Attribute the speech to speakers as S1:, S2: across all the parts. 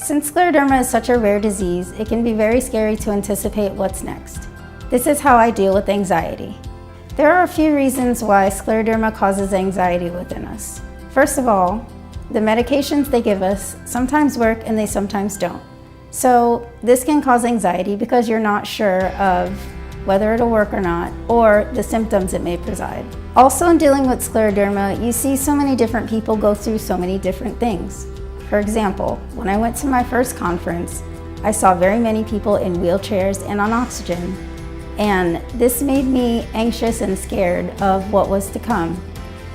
S1: Since scleroderma is such a rare disease, it can be very scary to anticipate what's next. This is how I deal with anxiety. There are a few reasons why scleroderma causes anxiety within us. First of all, the medications they give us sometimes work and they sometimes don't. So this can cause anxiety because you're not sure of whether it'll work or not, or the symptoms it may preside. Also, in dealing with scleroderma, you see so many different people go through so many different things. For example, when I went to my first conference, I saw very many people in wheelchairs and on oxygen. And this made me anxious and scared of what was to come.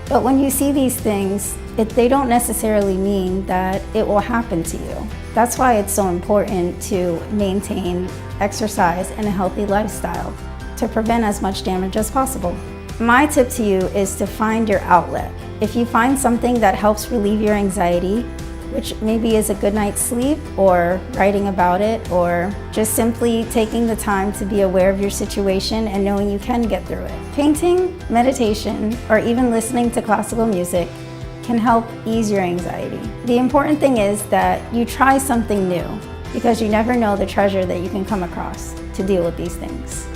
S1: But when you see these things, they don't necessarily mean that it will happen to you. That's why it's so important to maintain exercise and a healthy lifestyle to prevent as much damage as possible. My tip to you is to find your outlet. If you find something that helps relieve your anxiety, which maybe is a good night's sleep, or writing about it, or just simply taking the time to be aware of your situation and knowing you can get through it. Painting, meditation, or even listening to classical music can help ease your anxiety. The important thing is that you try something new, because you never know the treasure that you can come across to deal with these things.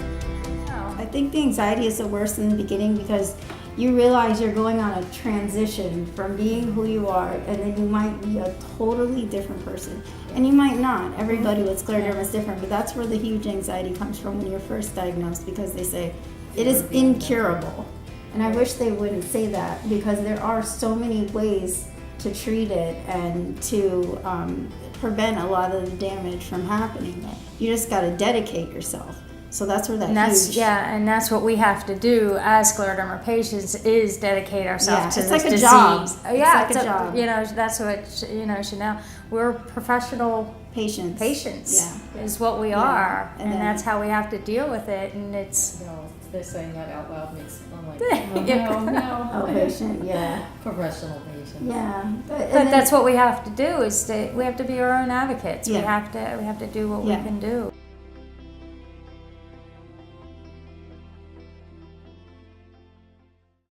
S1: I think the anxiety is the worst in the beginning because you realize you're going on a transition from being who you are, and then you might be a totally different person. And you might not. Everybody with scleroderma is different, but that's where the huge anxiety comes from when you're first diagnosed, because they say it is incurable. And I wish they wouldn't say that, because there are so many ways to treat it and to prevent a lot of the damage from happening. You just got to dedicate yourself. So that's where
S2: and that's what we have to do as scleroderma patients, is dedicate ourselves to this disease.
S1: Job.
S2: Yeah,
S1: it's like a job.
S2: You know, that's what Chanel. We're professional
S1: patients.
S2: Is what we are, and that's how we have to deal with it. And it's
S3: they're saying that out loud makes I'm like, no.
S1: Patient,
S3: professional patient.
S2: Yeah, but that's what we have to do. We have to be our own advocates. We have to do what we can do.